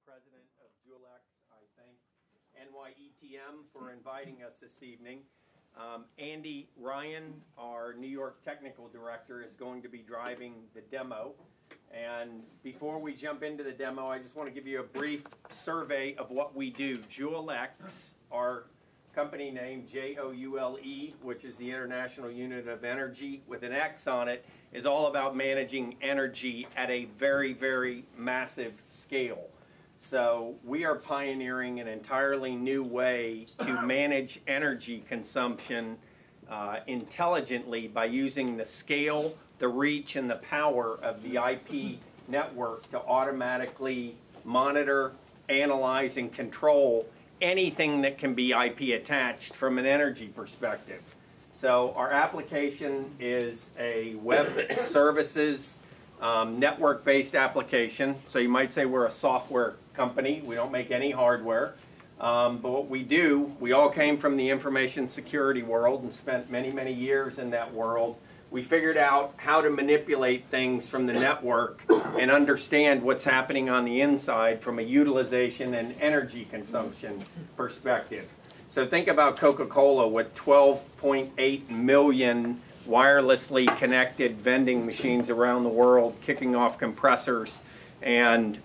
president of JouleX. I thank NYETM for inviting us this evening. Andy Ryan, our New York technical director, is going to be driving the demo. And before we jump into the demo, I just want to give you a brief survey of what we do. JouleX, our company name, J-O-U-L-E, which is the International Unit of Energy with an X on it, is all about managing energy at a very, very massive scale. So we are pioneering an entirely new way to manage energy consumption intelligently by using the scale, the reach, and the power of the IP network to automatically monitor, analyze, and control anything that can be IP attached from an energy perspective. So our application is a web services network-based application. So you might say we're a software company. We don't make any hardware. But what we do, we all came from the information security world and spent many, many years in that world. We figured out how to manipulate things from the network and understand what's happening on the inside from a utilization and energy consumption perspective. So think about Coca-Cola with 12.8 million wirelessly connected vending machines around the world, kicking off compressors and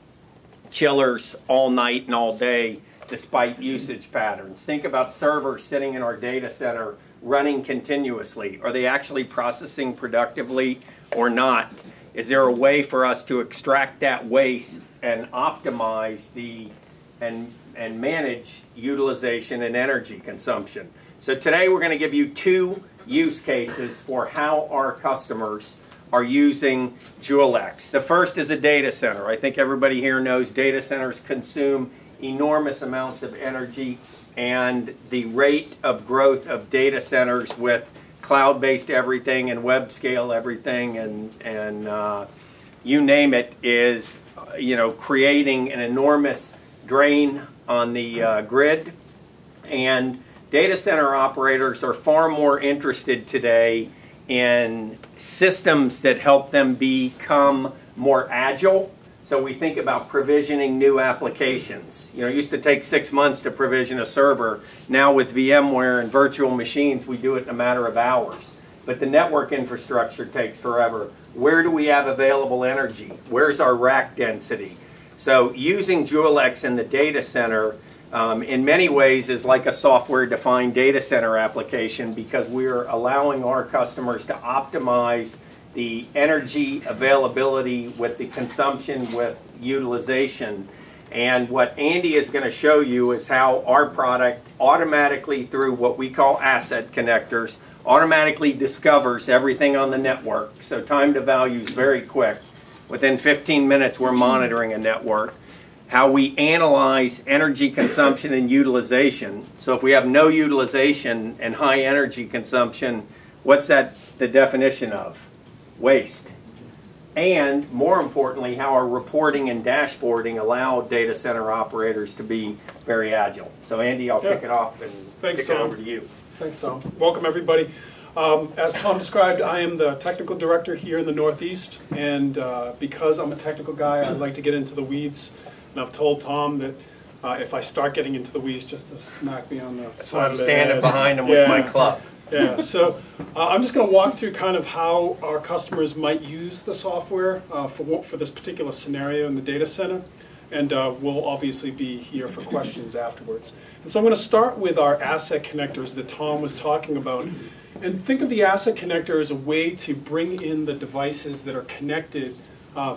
chillers all night and all day despite usage patterns. Think about servers sitting in our data center running continuously. Are they actually processing productively or not? Is there a way for us to extract that waste and optimize and manage utilization and energy consumption? So today we're going to give you two use cases for how our customers are using JouleX. The first is a data center. I think everybody here knows data centers consume enormous amounts of energy, and the rate of growth of data centers with cloud-based everything and web scale everything and you name it is creating an enormous drain on the grid. And data center operators are far more interested today in systems that help them become more agile. So we think about provisioning new applications. It used to take 6 months to provision a server. Now with VMware and virtual machines, we do it in a matter of hours. But the network infrastructure takes forever. Where do we have available energy? Where's our rack density? So using JouleX in the data center in many ways is like a software-defined data center application, because we're allowing our customers to optimize the energy availability with the consumption with utilization. And what Andy is going to show you is how our product automatically, through what we call asset connectors, automatically discovers everything on the network. So time to value is very quick. Within 15 minutes we're monitoring a network. How we analyze energy consumption and utilization. So if we have no utilization and high energy consumption, what's that the definition of? Waste. And more importantly, how our reporting and dashboarding allow data center operators to be very agile. So Andy, I'll kick it off and kick it over to you. Thanks, Tom. Welcome, everybody. As Tom described, I am the technical director here in the Northeast, and because I'm a technical guy, I like to get into the weeds. And I've told Tom that if I start getting into the weeds, just to smack me on the side of the head. I'm standing behind him with my club. Yeah, so I'm just going to walk through kind of how our customers might use the software for this particular scenario in the data center, and we'll obviously be here for questions afterwards. And so I'm going to start with our asset connectors that Tom was talking about, and think of the asset connector as a way to bring in the devices that are connected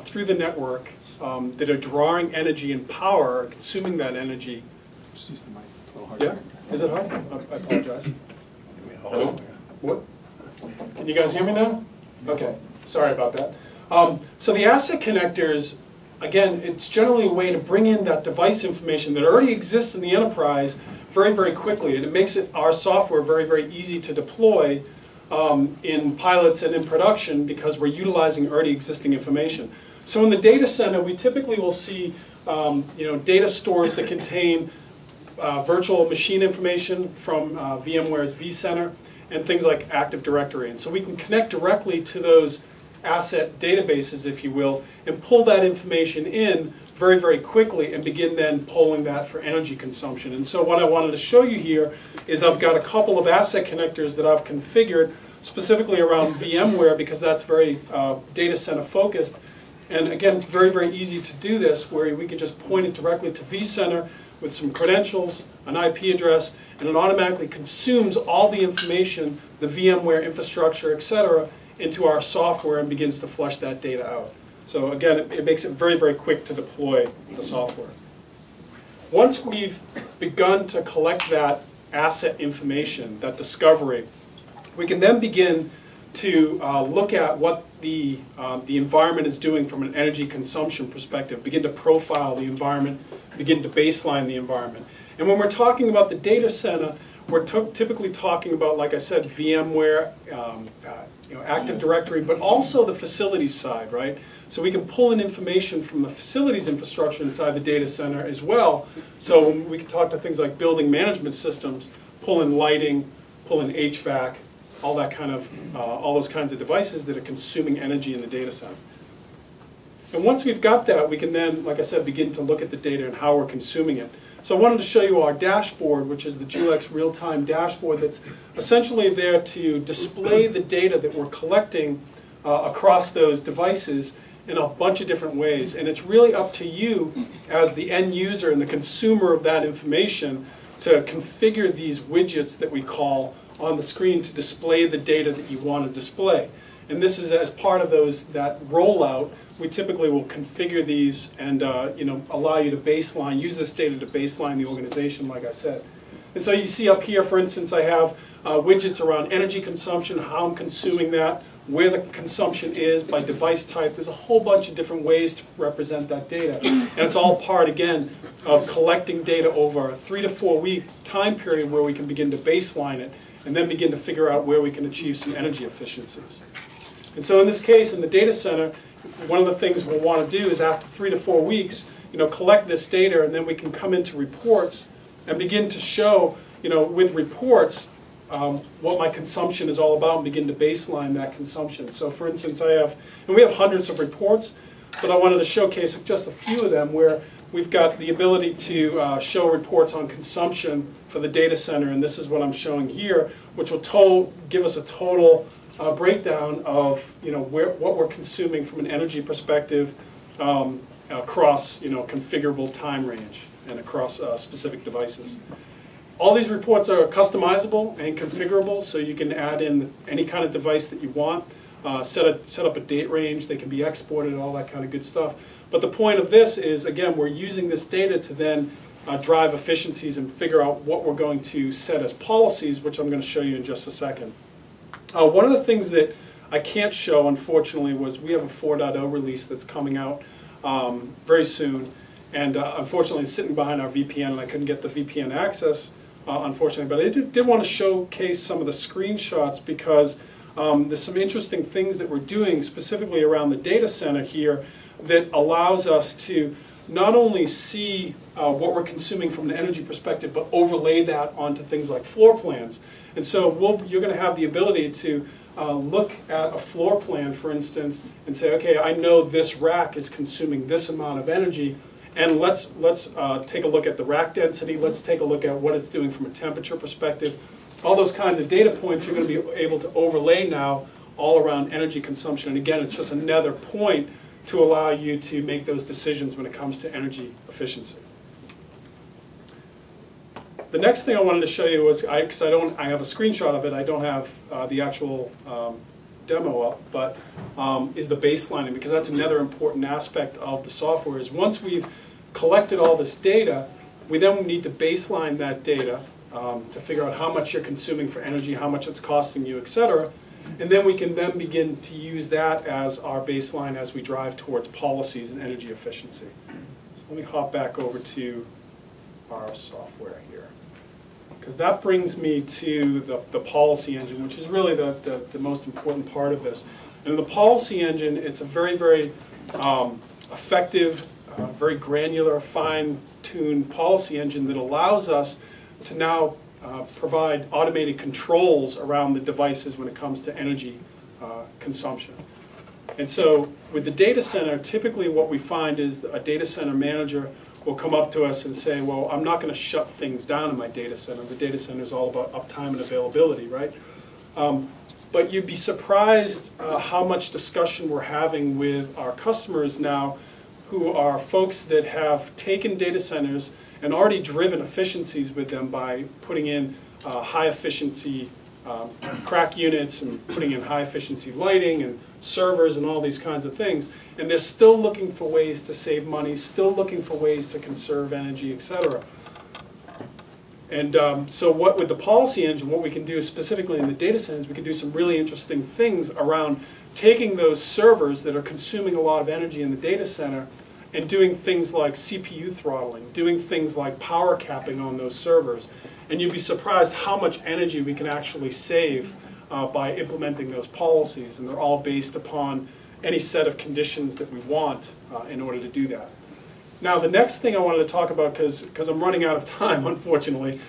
through the network that are drawing energy and power, consuming that energy. Just use the mic, it's a little hard. Yeah, is it hard? I apologize. Hello? What? Can you guys hear me now? Okay, sorry about that. So the asset connectors, again, it's generally a way to bring in that device information that already exists in the enterprise very, very quickly. And it makes our software very, very easy to deploy in pilots and in production, because we're utilizing already existing information. So in the data center, we typically will see data stores that contain virtual machine information from VMware's vCenter and things like Active Directory. And so we can connect directly to those asset databases, if you will, and pull that information in very, very quickly and begin then pulling that for energy consumption. And so what I wanted to show you here is I've got a couple of asset connectors that I've configured specifically around VMware, because that's very data center focused. And again, it's very, very easy to do this, where we can just point it directly to vCenter with some credentials, an IP address, and it automatically consumes all the information, the VMware infrastructure, etc., into our software and begins to flush that data out. So again, it makes it very, very quick to deploy the software. Once we've begun to collect that asset information, that discovery, we can then begin to look at what the environment is doing from an energy consumption perspective, begin to profile the environment, begin to baseline the environment. And when we're talking about the data center, we're typically talking about, like I said, VMware, Active Directory, but also the facilities side, right? So we can pull in information from the facilities infrastructure inside the data center as well. So we can talk to things like building management systems, pull in lighting, pull in HVAC, all that kind of, all those kinds of devices that are consuming energy in the data center. And once we've got that, we can then, like I said, begin to look at the data and how we're consuming it. So I wanted to show you our dashboard, which is the JouleX real-time dashboard that's essentially there to display the data that we're collecting across those devices in a bunch of different ways. And it's really up to you as the end user and the consumer of that information to configure these widgets that we call on the screen to display the data that you want to display. And this is as part of that rollout. We typically will configure these and allow you to baseline, use this data to baseline the organization, like I said. And so you see up here, for instance, I have widgets around energy consumption, how I'm consuming that, where the consumption is by device type. There's a whole bunch of different ways to represent that data. And it's all part, again, of collecting data over a 3 to 4 week time period where we can begin to baseline it and then begin to figure out where we can achieve some energy efficiencies. And so in this case, in the data center, one of the things we'll want to do is after 3 to 4 weeks, collect this data, and then we can come into reports and begin to show, with reports, what my consumption is all about and begin to baseline that consumption. So for instance, we have hundreds of reports, but I wanted to showcase just a few of them where we've got the ability to show reports on consumption for the data center, and this is what I'm showing here, which will give us a total breakdown of what we're consuming from an energy perspective across configurable time range and across specific devices. All these reports are customizable and configurable, so you can add in any kind of device that you want, set up a date range, they can be exported, all that kind of good stuff. But the point of this is, again, we're using this data to then drive efficiencies and figure out what we're going to set as policies, which I'm going to show you in just a second. One of the things that I can't show, unfortunately, was we have a 4.0 release that's coming out very soon. And unfortunately, it's sitting behind our VPN, and I couldn't get the VPN access, unfortunately. But I did want to showcase some of the screenshots because there's some interesting things that we're doing specifically around the data center here that allows us to not only see what we're consuming from an energy perspective, but overlay that onto things like floor plans. And so you're going to have the ability to look at a floor plan, for instance, and say, okay, I know this rack is consuming this amount of energy, and let's take a look at the rack density. Let's take a look at what it's doing from a temperature perspective. All those kinds of data points you're going to be able to overlay now all around energy consumption. And again, it's just another point to allow you to make those decisions when it comes to energy efficiency. The next thing I wanted to show you was, I have a screenshot of it, I don't have the actual demo up, but is the baselining, because that's another important aspect of the software, is once we've collected all this data, we then need to baseline that data to figure out how much you're consuming for energy, how much it's costing you, etc. And then we can then begin to use that as our baseline as we drive towards policies and energy efficiency. So let me hop back over to our software here, because that brings me to the policy engine, which is really the most important part of this. And in the policy engine, it's a very, very effective, very granular, fine-tuned policy engine that allows us to now provide automated controls around the devices when it comes to energy consumption. And so with the data center, typically what we find is a data center manager will come up to us and say, well, I'm not going to shut things down in my data center. The data center is all about uptime and availability, right? But you'd be surprised how much discussion we're having with our customers now, who are folks that have taken data centers and already driven efficiencies with them by putting in high efficiency crack units and putting in high efficiency lighting and servers and all these kinds of things. And they're still looking for ways to save money, still looking for ways to conserve energy, etc. And so what with the policy engine, what we can do specifically in the data centers, we can do some really interesting things around taking those servers that are consuming a lot of energy in the data center and doing things like CPU throttling, doing things like power capping on those servers. And you'd be surprised how much energy we can actually save by implementing those policies. And they're all based upon any set of conditions that we want in order to do that. Now, the next thing I wanted to talk about, because I'm running out of time, unfortunately,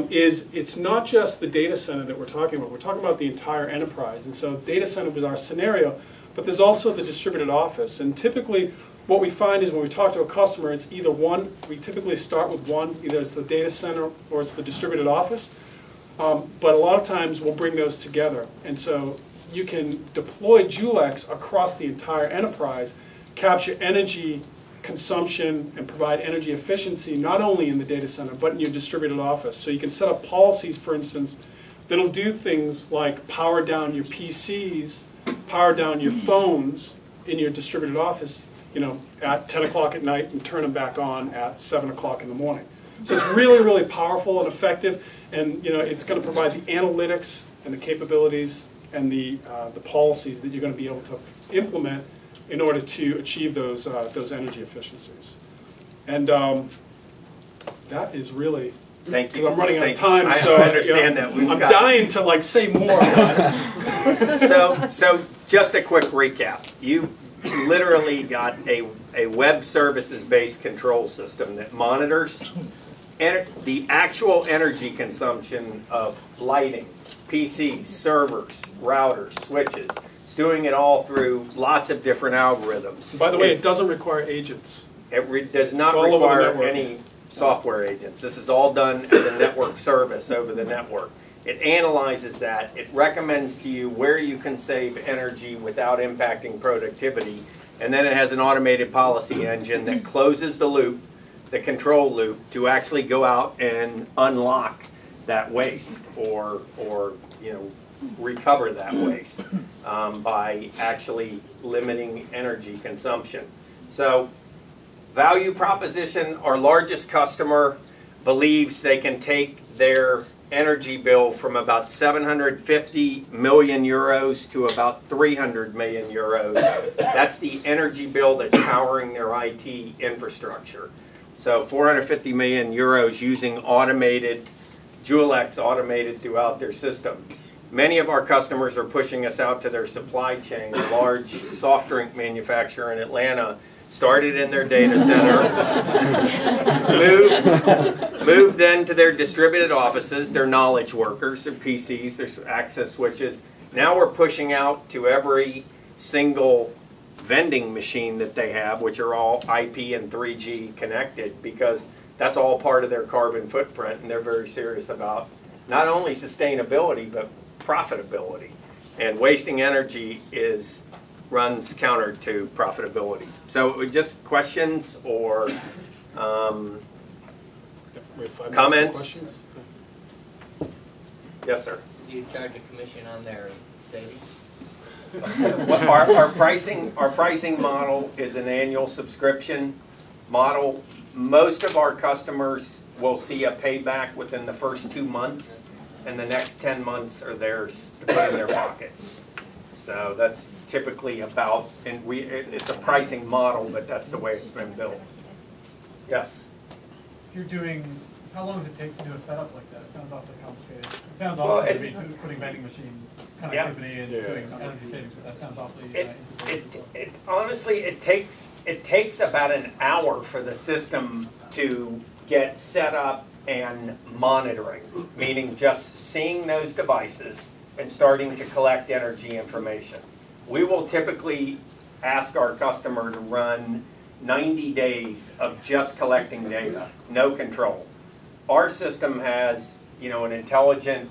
is it's not just the data center that we're talking about. We're talking about the entire enterprise. And so data center was our scenario, but there's also the distributed office. And typically, what we find is when we talk to a customer, it's either one, we typically start with one, either it's the data center or it's the distributed office. But a lot of times we'll bring those together. And so you can deploy JouleX across the entire enterprise, capture energy consumption and provide energy efficiency not only in the data center but in your distributed office. So you can set up policies, for instance, that'll do things like power down your PCs, power down your phones in your distributed office, you know, at 10 o'clock at night and turn them back on at 7 o'clock in the morning. So it's really, really powerful and effective, and you know, it's going to provide the analytics and the capabilities and the policies that you're going to be able to implement in order to achieve those energy efficiencies. And that is really, thank you. because I'm running out of time, so I understand that. I'm dying to like say more about it. So just a quick recap. You literally got a web services-based control system that monitors the actual energy consumption of lighting, PCs, servers, routers, switches. It's doing it all through lots of different algorithms. By the way, it doesn't require agents. It does not require any software agents. This is all done as a network service over the network. It analyzes that. It recommends to you where you can save energy without impacting productivity. And then it has an automated policy engine that closes the loop, the control loop, to actually go out and unlock that waste or you know, recover that waste by actually limiting energy consumption. So value proposition, our largest customer believes they can take their energy bill from about 750 million euros to about 300 million euros. That's the energy bill that's powering their IT infrastructure. So 450 million euros using automated, JouleX automated throughout their system. Many of our customers are pushing us out to their supply chain. A large soft drink manufacturer in Atlanta started in their data center, moved then to their distributed offices, their knowledge workers, their PCs, their access switches. Now we're pushing out to every single vending machine that they have, which are all IP and 3G connected, because that's all part of their carbon footprint, and they're very serious about not only sustainability, but profitability. And wasting energy runs counter to profitability. So just questions or comments? Yes, sir. Do you charge a commission on their savings? Our pricing model is an annual subscription model. Most of our customers will see a payback within the first 2 months, and the next 10 months are theirs to put in their pocket. So that's typically about, and it's a pricing model, but that's the way it's been built. Yes? If you're doing, how long does it take to do a setup like that? It sounds awfully complicated. It sounds awesome to be putting vending machine connectivity and doing energy savings, but that sounds awfully honestly, it takes about an hour for the system to get set up and monitoring, meaning just seeing those devices and starting to collect energy information. We will typically ask our customer to run 90 days of just collecting data, no control. Our system has, you know, an intelligent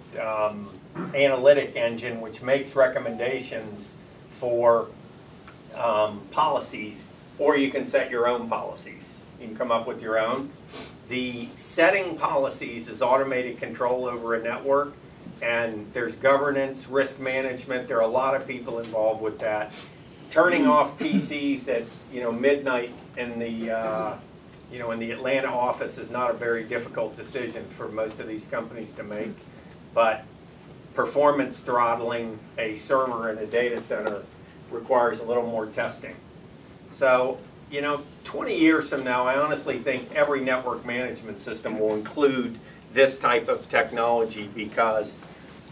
analytic engine which makes recommendations for policies, or you can set your own policies. You can come up with your own. The setting policies is automated control over a network, and there's governance, risk management. There are a lot of people involved with that. Turning off PCs at, you know, midnight in the in the Atlanta office is not a very difficult decision for most of these companies to make, but performance throttling a server in a data center requires a little more testing. So, you know, 20 years from now, I honestly think every network management system will include this type of technology, because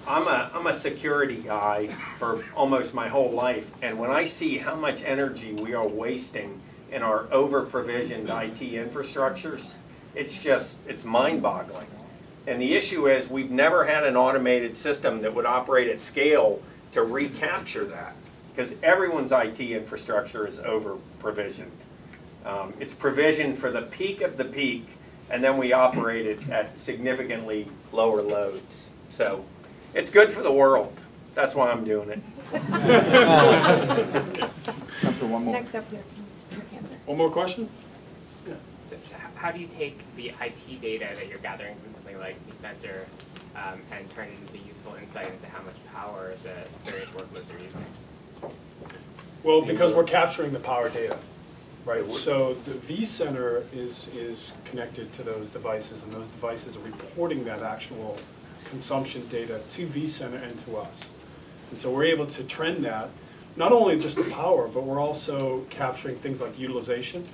I'm a security guy for almost my whole life, and when I see how much energy we are wasting in our over-provisioned IT infrastructures, it's mind-boggling. And the issue is we've never had an automated system that would operate at scale to recapture that, because everyone's IT infrastructure is over-provisioned. It's provisioned for the peak of the peak, and then we operate it at significantly lower loads. So it's good for the world. That's why I'm doing it. Time for one more. Next up here. One more question? So how do you take the IT data that you're gathering from something like vCenter and turn it into useful insight into how much power the various workloads are using? Well, because we're capturing the power data, right? So the vCenter is connected to those devices, and those devices are reporting that actual consumption data to vCenter and to us. And so we're able to trend that, not only just the power, but we're also capturing things like utilization,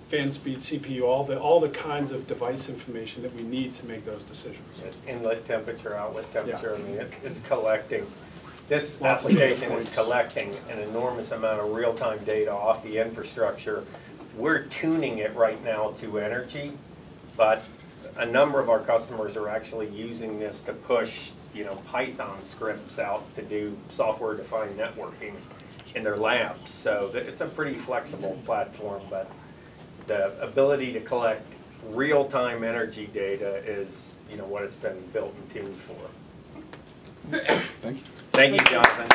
fan speed, CPU, all the kinds of device information that we need to make those decisions. Inlet temperature, outlet temperature, Yeah. I mean, it's collecting. This Lots of application data is points. collecting an enormous amount of real-time data off the infrastructure. We're tuning it right now to energy, but a number of our customers are actually using this to push, you know, Python scripts out to do software-defined networking in their labs. So it's a pretty flexible platform, but the ability to collect real-time energy data is, you know, what it's been built and tuned for. Thank you. Thank you, Jonathan.